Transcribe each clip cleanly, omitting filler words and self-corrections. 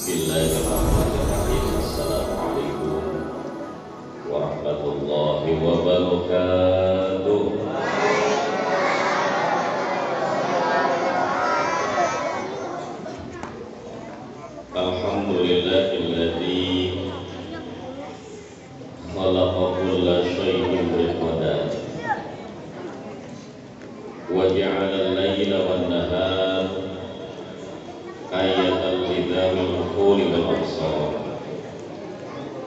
Bismillahirrahmanirrahim. Assalamualaikum warahmatullahi wabarakatuh. Alhamdulillahilladzi khalaqa kulla syai'in biqadar wa ja'ala al-laila wan-nahar ayatan lidamil uquli wal absar.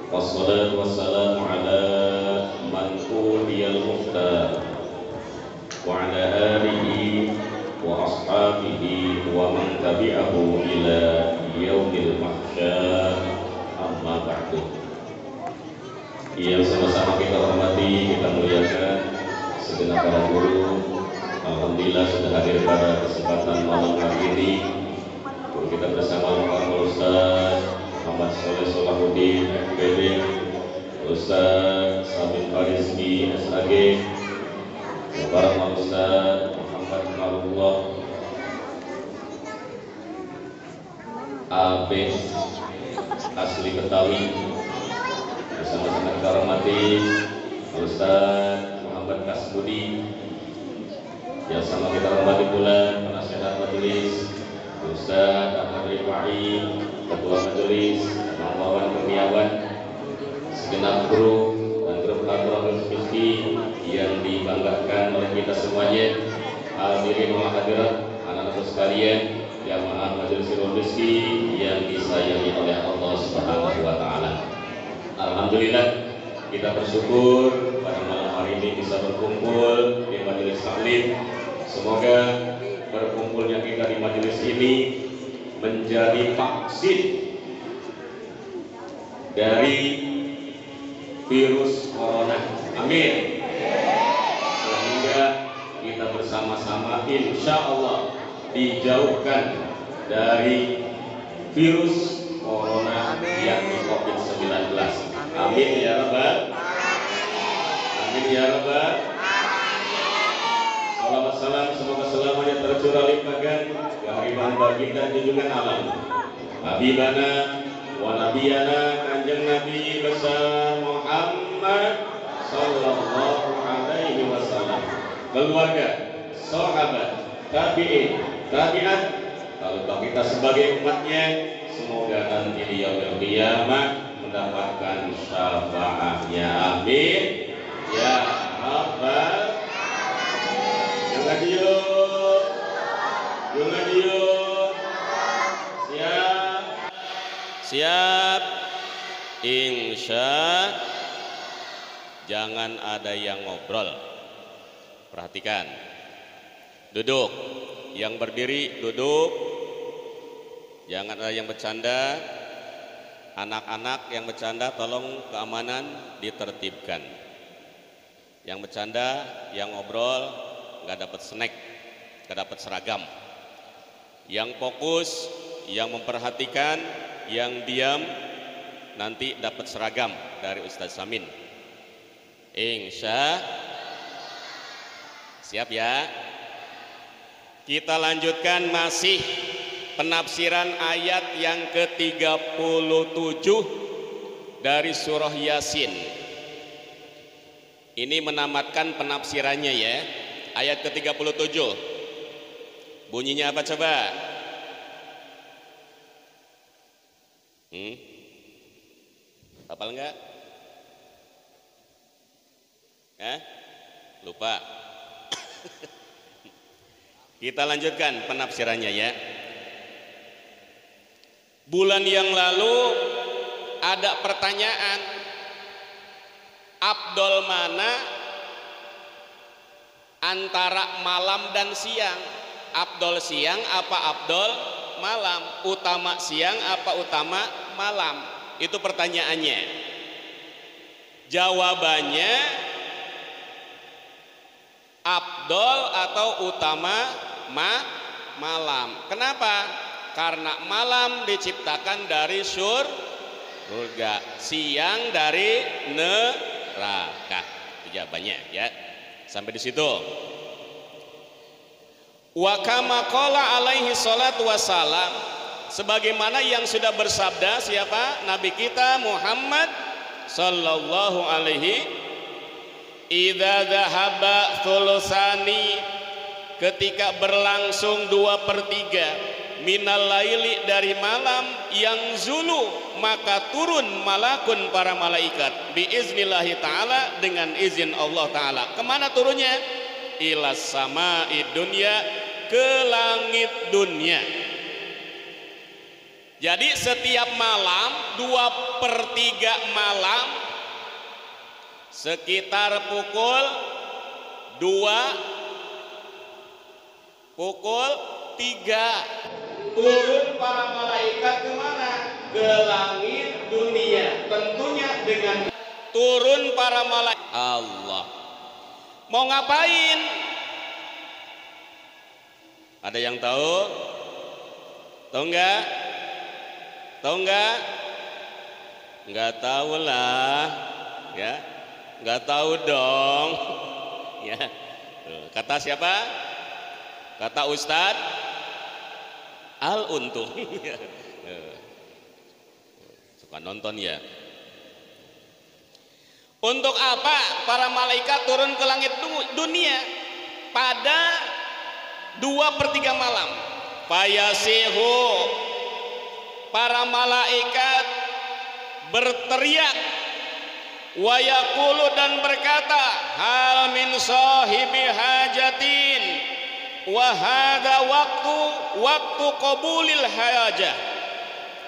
Wassalatu wassalamu ala man uliyal mukhtar wa ala alihi wa ashabihi wa man tabi'ahu ila yaumil mahsyar, amma ba'du. Yang sama-sama kita hormati, kita muliakan segenap para guru. Alhamdulillah sudah hadir pada kesempatan malam hari ini. Kita bersama Pak Ustaz Muhammad Soleh Solahuddin FPD, Ustaz Samin Farizki SAG, para Ustaz Muhammad Marullah AB asli Betawi, bersama-sama kita hormati Ustaz Muhammad Kasbudi, yang sama kita hormati pula penasihat majelis Ustaz Ahmad Rifai, Ketua Majelis, Mawawan Kurniawan, segenap guru dan grup Hadratul Rizki yang dibanggakan oleh kita semuanya, hadirin wal hadirat, anak-anak sekalian, jamaah Majelis Rizki yang disayangi oleh Allah Subhanahu wa taala. Alhamdulillah, kita bersyukur pada malam hari ini bisa berkumpul di Majelis Taklim. Semoga berkumpulnya kita di majelis ini menjadi vaksin dari virus corona. Amin. Sehingga kita bersama-sama insya Allah dijauhkan dari virus corona yakni COVID-19. Amin ya Rabbal. Amin ya Rabbal. Salawat salam semoga selamanya tercurah limpahkan kehadiran baginda junjungan alam Habibana wa Nabiyana Kanjeng Nabi besar Muhammad sallallahu alaihi wasallam, keluarga, sahabat, tabi'in, tabi'at, lalu kita sebagai umatnya, semoga nanti di yaumil qiyamah mendapatkan syafaatnya. Amin ya Rabbal. Siap. Insya. Jangan ada yang ngobrol. Perhatikan. Duduk. Yang berdiri duduk. Jangan ada yang bercanda. Anak-anak yang bercanda tolong keamanan ditertibkan. Yang bercanda, yang ngobrol nggak dapat snack, nggak dapat seragam. Yang fokus, yang memperhatikan, yang diam nanti dapat seragam dari Ustadz Samin. Insya. Siap ya. Kita lanjutkan masih penafsiran ayat yang ke-37 dari surah Yasin. Ini menamatkan penafsirannya ya. Ayat ke-37 bunyinya apa coba? Hafal enggak? Lupa. Kita lanjutkan penafsirannya ya. Bulan yang lalu ada pertanyaan, afdol mana antara malam dan siang? Afdol siang apa afdol malam? Utama siang apa utama malam? Itu pertanyaannya. Jawabannya afdol atau utama malam. Kenapa? Karena malam diciptakan dari surga, siang dari neraka. Jawabannya ya. Sampai di situ. Wa kama qala alaihi salatu wassalam, sebagaimana yang sudah bersabda siapa? Nabi kita Muhammad sallallahu alaihi, idza dhahaba thulusani, ketika berlangsung 2/3 minal laili, dari malam, yang zulu, maka turun malakun, para malaikat, biiznillahi ta'ala, dengan izin Allah ta'ala. Kemana turunnya? Ilas sama'i dunya, ke langit dunia. Jadi setiap malam 2/3 malam, sekitar pukul 2, pukul 3, turun para malaikat kemana? Ke langit dunia. Tentunya dengan turun para malaikat. Allah mau ngapain? Ada yang tahu? Tahu enggak? Tahu enggak? Enggak tahu lah, ya. Enggak tahu dong. Ya. Kata siapa? Kata Ustadz Al-Untung. Suka nonton ya. Untuk apa para malaikat turun ke langit dunia pada 2/3 malam? Fayasihu, para malaikat berteriak, wa yaqulu, dan berkata, hal min sahibi hajatin, wa hadza waktu qabulil hajah.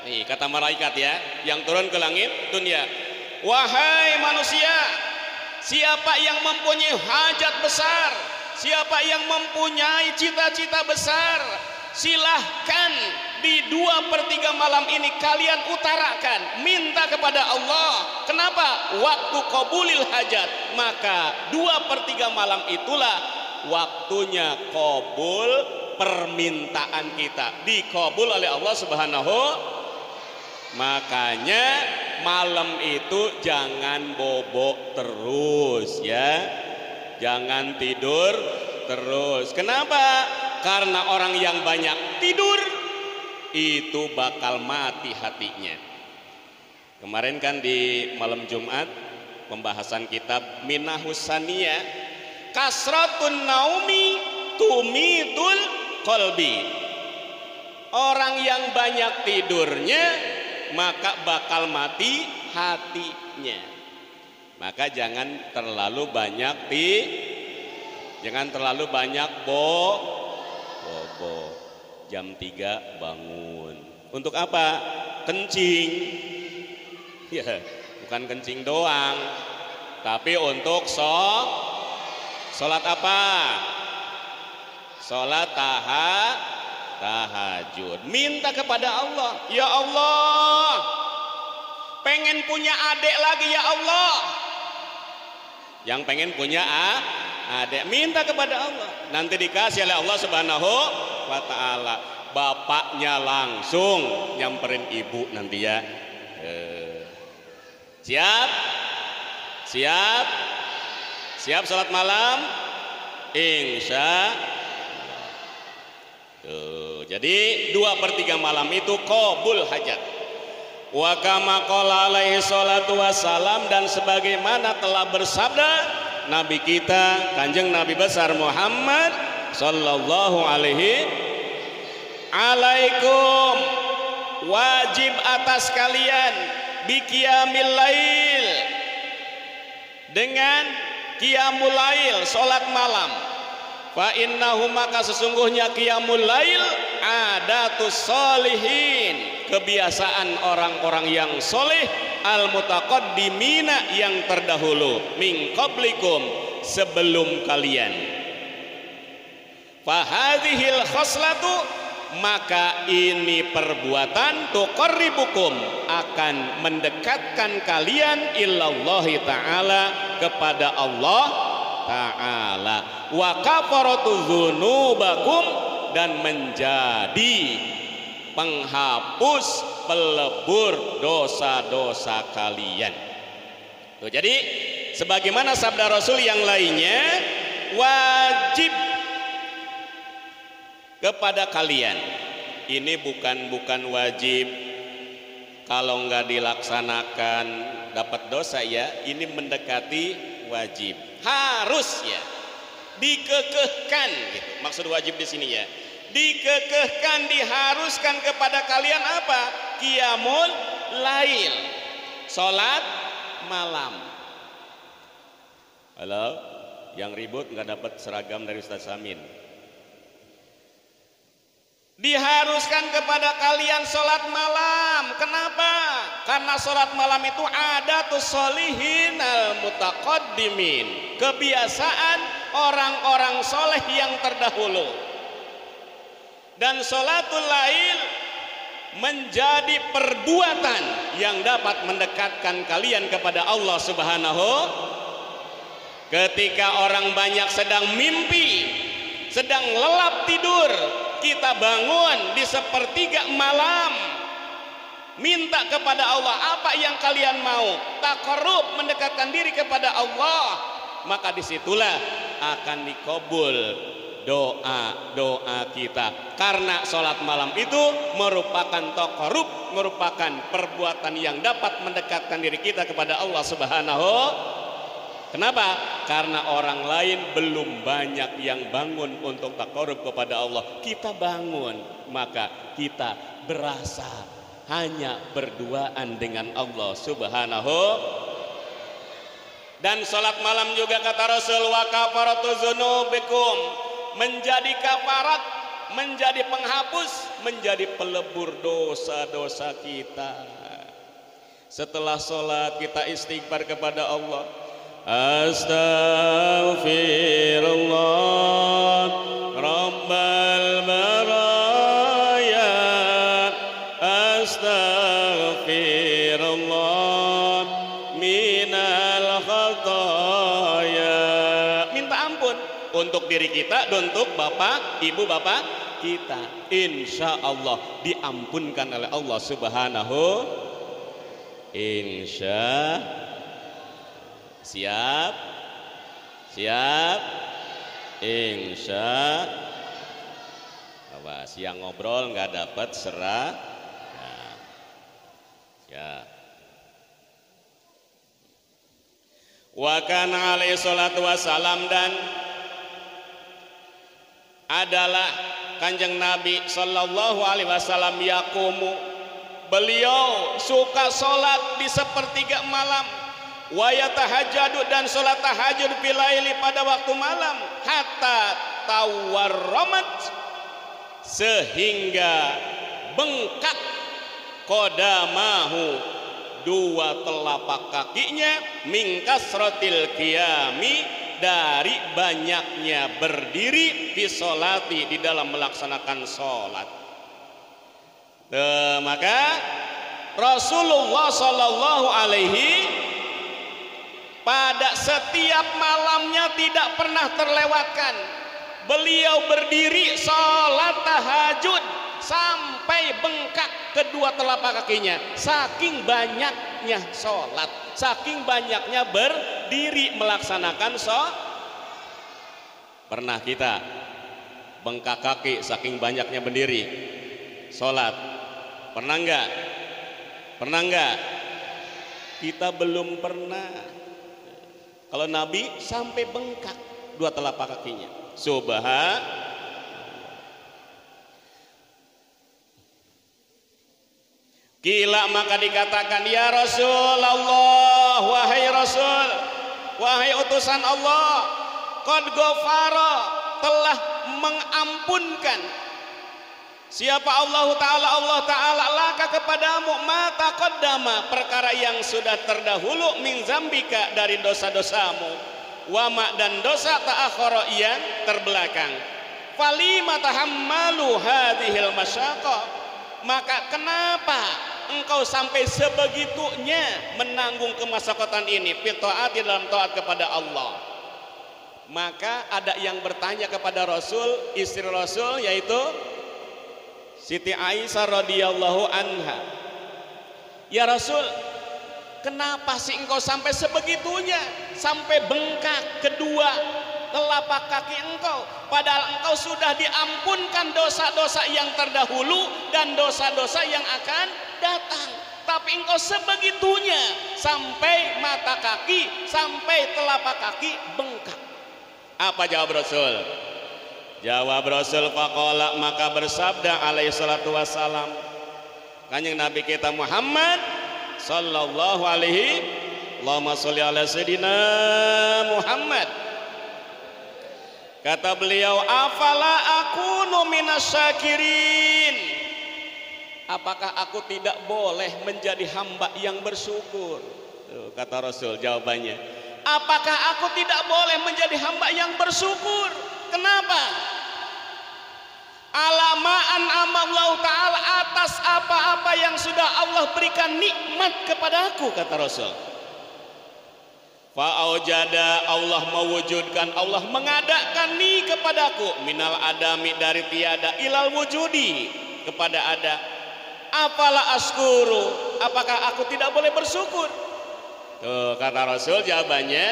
Nih kata malaikat ya, yang turun ke langit dunia. Wahai manusia, siapa yang mempunyai hajat besar, siapa yang mempunyai cita-cita besar, silahkan di 2/3 malam ini kalian utarakan, minta kepada Allah. Kenapa? Waktu qabulil hajat. Maka 2/3 malam itulah waktunya qabul permintaan kita, dikabul oleh Allah Subhanahu. Makanya malam itu jangan bobok terus ya, jangan tidur terus. Kenapa? Karena orang yang banyak tidur itu bakal mati hatinya. Kemarin kan di malam Jumat pembahasan kitab Minahus Saniyah, kasratun naumi tumitul qalbi. Orang yang banyak tidurnya maka bakal mati hatinya. Maka jangan terlalu banyak jangan terlalu banyak bobo. Jam 3 bangun. Untuk apa? Kencing. Ya, bukan kencing doang, tapi untuk sholat apa? Sholat tahajud. Minta kepada Allah, ya Allah, pengen punya adik lagi ya Allah. Yang pengen punya adik, minta kepada Allah, nanti dikasih oleh Allah Subhanahu wa ta'ala. Bapaknya langsung nyamperin ibu nanti ya. Siap sholat malam, insya. Jadi 2/3 malam itu qabul hajat. Wa kama qala alaihi salatu wassalam, dan sebagaimana telah bersabda Nabi kita Kanjeng Nabi besar Muhammad sallallahu alaihi, alaikum, wajib atas kalian, biqiyamil lail, dengan qiyamul lail, salat malam. Fa innahu, maka sesungguhnya qiyamul lail adatus sholihin, kebiasaan orang-orang yang soleh, al mutaqaddimina, yang terdahulu, min qablikum, sebelum kalian. Fa hadhil khoslatu, maka ini perbuatan, tuqarribukum, akan mendekatkan kalian ilallahi ta'ala, kepada Allah ta'ala, wa kafaratu dzunubakum, dan menjadi penghapus, pelebur dosa-dosa kalian. Tuh, jadi sebagaimana sabda Rasul yang lainnya, wajib kepada kalian ini bukan wajib. Kalau nggak dilaksanakan dapat dosa ya, ini mendekati wajib. Harus ya, dikekehkan gitu. Maksud wajib di sini ya, dikekehkan, diharuskan kepada kalian apa? Qiyamul lail, salat malam. Halo, yang ribut nggak dapat seragam dari Ustaz Samin. Diharuskan kepada kalian sholat malam. Kenapa? Karena sholat malam itu adatus sholihin al mutaqaddimin, kebiasaan orang-orang soleh yang terdahulu. Dan sholatul lail menjadi perbuatan yang dapat mendekatkan kalian kepada Allah Subhanahu. Ketika orang banyak sedang mimpi, sedang lelap tidur, kita bangun di sepertiga malam, minta kepada Allah apa yang kalian mau, taqarrub, mendekatkan diri kepada Allah, maka disitulah akan dikabul doa-doa kita. Karena sholat malam itu merupakan taqarrub, merupakan perbuatan yang dapat mendekatkan diri kita kepada Allah Subhanahu. Kenapa? Karena orang lain belum banyak yang bangun untuk taqarrub kepada Allah. Kita bangun, maka kita berasa hanya berduaan dengan Allah Subhanahu. Dan sholat malam juga kata Rasul, wa kafaratu dzunubikum, menjadi kafarat, menjadi penghapus, menjadi pelebur dosa-dosa kita. Setelah sholat kita istighfar kepada Allah. Astaghfirullah Rabbal baraya, astaghfirullah minal khataya. Minta ampun untuk diri kita dan untuk bapak, ibu bapak kita. Insya Allah diampunkan oleh Allah Subhanahu. Insya siap insya Allah. Siang ngobrol nggak dapat serah ya. Wa kana alaihi salatu wassalam, dan adalah Kanjeng Nabi sallallahu alaihi wasallam yaqumu, beliau suka sholat di sepertiga malam, wa yatahajjadu, dan sholat tahajud bilaili pada waktu malam, hatta tawarramat, sehingga bengkak qadamahu, dua telapak kakinya, min kasratil qiyami, dari banyaknya berdiri, fi sholati, di dalam melaksanakan sholat. Maka Rasulullah sallallahu alaihi pada setiap malamnya tidak pernah terlewatkan beliau berdiri sholat tahajud sampai bengkak kedua telapak kakinya, saking banyaknya sholat, saking banyaknya berdiri melaksanakan sholat. Pernah kita bengkak kaki saking banyaknya berdiri sholat? Pernah enggak? Pernah enggak? Kita belum pernah. Kalau Nabi sampai bengkak dua telapak kakinya. Subhanallah. Kila, maka dikatakan, ya Rasulullah, wahai Rasul, wahai utusan Allah, qad ghafara, telah mengampunkan siapa Allah Ta'ala laka kepadamu, ma taqaddama, perkara yang sudah terdahulu, min zambika, dari dosa-dosamu, wa ma, dan dosa ta'akhara, yang terbelakang. Falima tahammalu hadhil masyaqah, maka kenapa engkau sampai sebegitunya menanggung kemasyakatan ini, fi taati, dalam taat kepada Allah. Maka ada yang bertanya kepada Rasul, istri Rasul, yaitu Siti Aisyah radhiyallahu anha, ya Rasul, kenapa sih engkau sampai sebegitunya, sampai bengkak kedua telapak kaki engkau, padahal engkau sudah diampunkan dosa-dosa yang terdahulu dan dosa-dosa yang akan datang. Tapi engkau sebegitunya sampai mata kaki, sampai telapak kaki bengkak. Apa jawab Rasul? Jawab Rasul, faqala, maka bersabda alaihi salatu wassalam Kanjeng Nabi kita Muhammad sallallahu alaihi, Allahumma sholli ala sayyidina Muhammad. Kata beliau, afala akunu minasyakirin, apakah aku tidak boleh menjadi hamba yang bersyukur? Tuh, kata Rasul jawabannya, apakah aku tidak boleh menjadi hamba yang bersyukur? Kenapa? Alamaan amallahu ta'ala, atas apa-apa yang sudah Allah berikan nikmat kepada aku, kata Rasul. Fa'aujada, Allah mewujudkan, Allah mengadakan ni kepadaku, minal adami, dari tiada, ilal wujudi, kepada ada. Apalah askuru, apakah aku tidak boleh bersyukur? Tuh, kata Rasul jawabannya,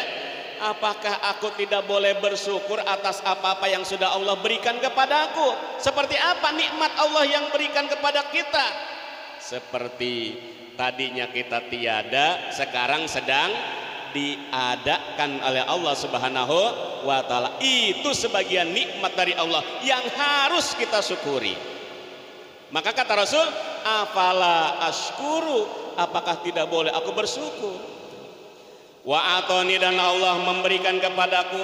apakah aku tidak boleh bersyukur atas apa-apa yang sudah Allah berikan kepada aku? Seperti apa nikmat Allah yang berikan kepada kita? Seperti tadinya kita tiada, sekarang sedang diadakan oleh Allah Subhanahu wa ta'ala. Itu sebagian nikmat dari Allah yang harus kita syukuri. Maka kata Rasul, afala ashkuru, apakah tidak boleh aku bersyukur? Wa atoni, dan Allah memberikan kepadaku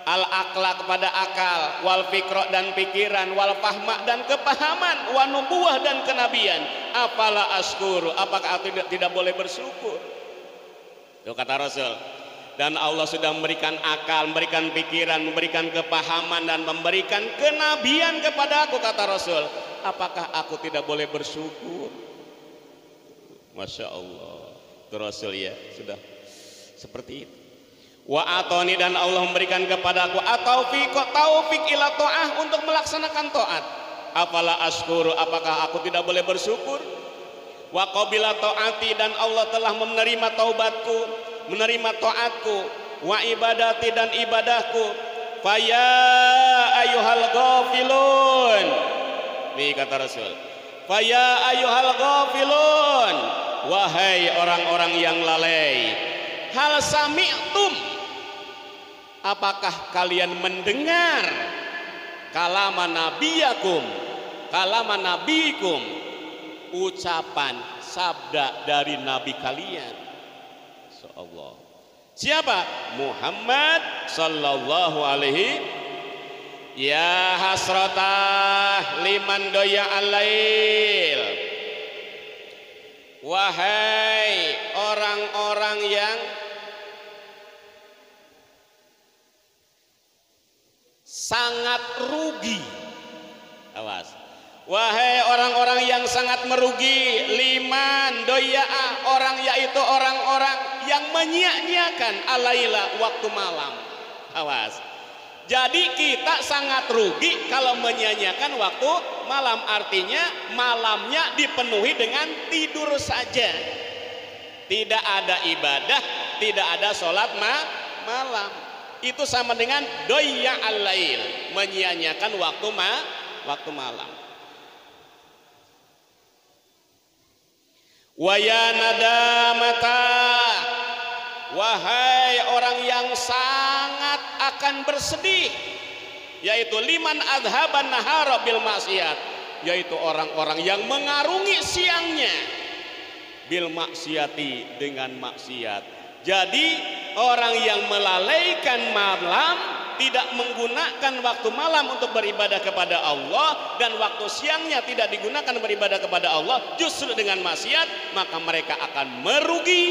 al akla, kepada akal, wal fikro, dan pikiran, wal fahma, dan kepahaman, wa nubuwah, dan kenabian. Afala ashkuru, apakah aku tidak boleh bersyukur? Itu kata Rasul. Dan Allah sudah memberikan akal, memberikan pikiran, memberikan kepahaman, dan memberikan kenabian kepada aku, kata Rasul. Apakah aku tidak boleh bersyukur? Masya Allah, itu Rasul ya, sudah seperti itu. Wa atoni, dan Allah memberikan kepadaku taufik ila ta'ah, untuk melaksanakan taat. Afala ashkuru, apakah aku tidak boleh bersyukur? Wa qabila taati, dan Allah telah menerima taubatku, menerima taatku. Wa ibadati, dan ibadahku. Faya ayyuhal ghafilun, nih kata Rasul, faya ayyuhal ghafilun, wahai orang-orang yang lalai, hal sami'tum, apakah kalian mendengar kalama nabiyakum, kalama nabikum, ucapan sabda dari nabi kalian? Insyaallah. Siapa? Muhammad sallallahu alaihi. Ya hasratah liman doya alail, wahai orang-orang yang sangat rugi. Awas, wahai orang-orang yang sangat merugi, liman doya'a, orang, yaitu orang-orang yang menyia-nyiakan alaila, waktu malam. Awas, jadi kita sangat rugi kalau menyia-nyiakan waktu malam. Artinya malamnya dipenuhi dengan tidur saja, tidak ada ibadah, tidak ada sholat malam. Itu sama dengan doya al-lail, menyia-nyiakan waktu malam. Waya nadamata, wahai orang yang sangat akan bersedih, yaitu liman adhaban nahara bil maksiat, yaitu orang-orang yang mengarungi siangnya bil maksiati, dengan maksiat. Jadi orang yang melalaikan malam, tidak menggunakan waktu malam untuk beribadah kepada Allah, dan waktu siangnya tidak digunakan beribadah kepada Allah, justru dengan maksiat, maka mereka akan merugi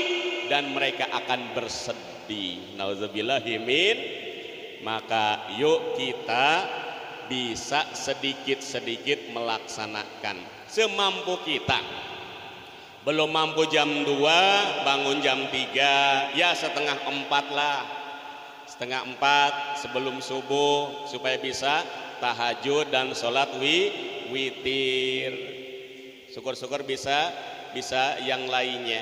dan mereka akan bersedih. Nauzubillahi min. Maka yuk kita bisa sedikit-sedikit melaksanakan semampu kita. Belum mampu jam 2, bangun jam 3, ya setengah 4 lah, setengah 4 sebelum subuh, supaya bisa tahajud dan sholat witir. Syukur-syukur bisa yang lainnya.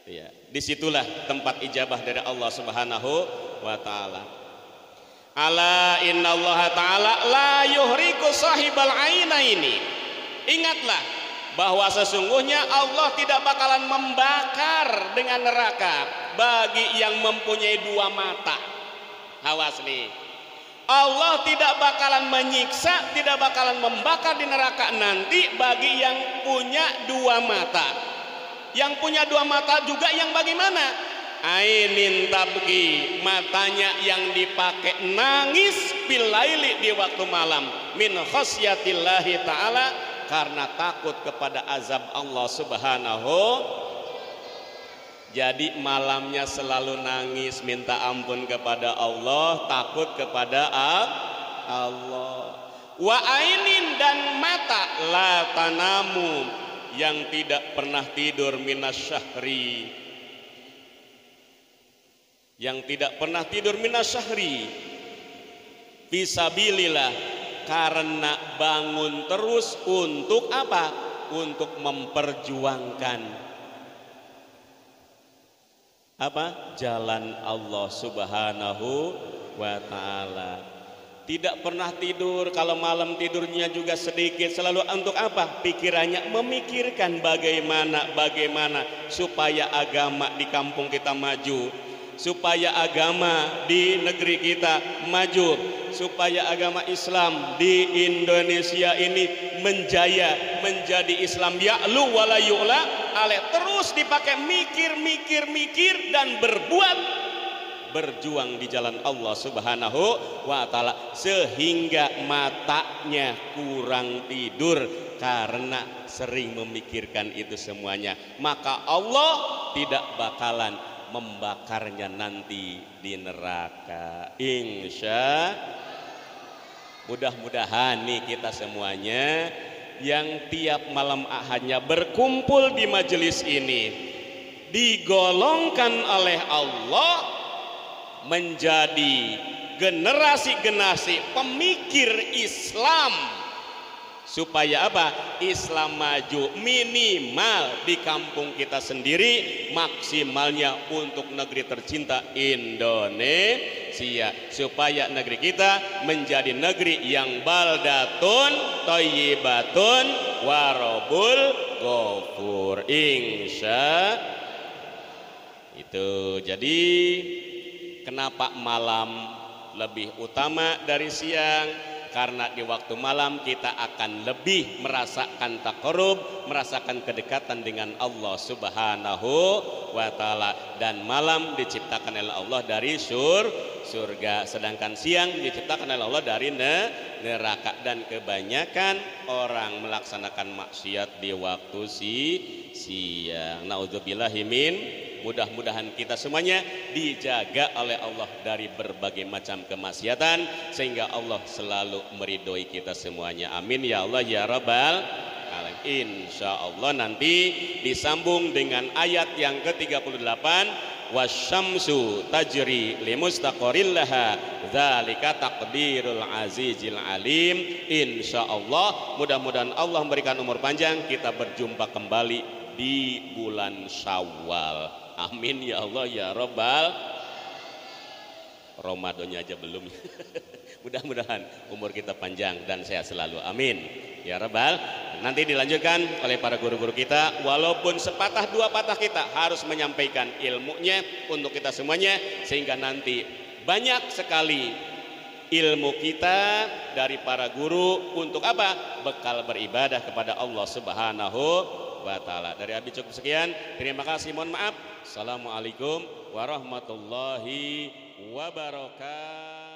Ya, disitulah tempat ijabah dari Allah Subhanahu wa ta'ala. Ala innallaha ta'ala la yuhriku sahibal ainaini. Ingatlah bahwa sesungguhnya Allah tidak bakalan membakar dengan neraka bagi yang mempunyai dua mata. Awas nih, Allah tidak bakalan menyiksa, tidak bakalan membakar di neraka nanti bagi yang punya dua mata. Yang punya dua mata juga yang bagaimana? Ainin tabki, matanya yang dipakai nangis bilaili di waktu malam, min khasyatillahi ta'ala, karena takut kepada azab Allah subhanahu. Jadi malamnya selalu nangis minta ampun kepada Allah, takut kepada Allah. Wa ainin, dan mata la tanamu, yang tidak pernah tidur minasyahri, yang tidak pernah tidur minasyahri fisabilillah, karena bangun terus untuk apa? Untuk memperjuangkan apa? Jalan Allah subhanahu wa ta'ala. Tidak pernah tidur, kalau malam tidurnya juga sedikit, selalu untuk apa? Pikirannya memikirkan bagaimana supaya agama di kampung kita maju, supaya agama di negeri kita maju, supaya agama Islam di Indonesia ini menjaya, menjadi Islam ya'lu wala yu'la alaih. Terus dipakai mikir dan berjuang di jalan Allah subhanahu wa ta'ala, sehingga matanya kurang tidur karena sering memikirkan itu semuanya. Maka Allah tidak bakalan membakarnya nanti di neraka. Insya mudah-mudahan nih kita semuanya yang tiap malam ahadnya berkumpul di majelis ini digolongkan oleh Allah menjadi generasi-generasi pemikir Islam, supaya apa? Islam maju minimal di kampung kita sendiri, maksimalnya untuk negeri tercinta Indonesia, supaya negeri kita menjadi negeri yang baldatun thayyibatun warabul ghafur. Insya itu. Jadi kenapa malam lebih utama dari siang? Karena di waktu malam kita akan lebih merasakan taqarrub, merasakan kedekatan dengan Allah subhanahu wa ta'ala. Dan malam diciptakan oleh Allah dari surga, sedangkan siang diciptakan oleh Allah dari neraka. Dan kebanyakan orang melaksanakan maksiat di waktu siang. Naudzubillahi min. Mudah-mudahan kita semuanya dijaga oleh Allah dari berbagai macam kemaksiatan, sehingga Allah selalu meridhoi kita semuanya. Amin ya Allah ya Rabbal alamin. Insya Allah nanti disambung dengan ayat yang ke-38, wasyamsu tajri limustaqarril laha dzalika taqdirul azizil alim. Insya Allah, mudah-mudahan Allah memberikan umur panjang, kita berjumpa kembali di bulan Syawal. Amin ya Allah ya Rabbal. Ramadannya aja belum. Mudah-mudahan umur kita panjang dan sehat selalu. Amin ya Rabbal. Nanti dilanjutkan oleh para guru-guru kita. Walaupun sepatah dua patah, kita harus menyampaikan ilmunya untuk kita semuanya, sehingga nanti banyak sekali ilmu kita dari para guru untuk apa? Bekal beribadah kepada Allah subhanahu wa ta'ala. Dari Abi cukup sekian. Terima kasih, mohon maaf. Assalamualaikum warahmatullahi wabarakatuh.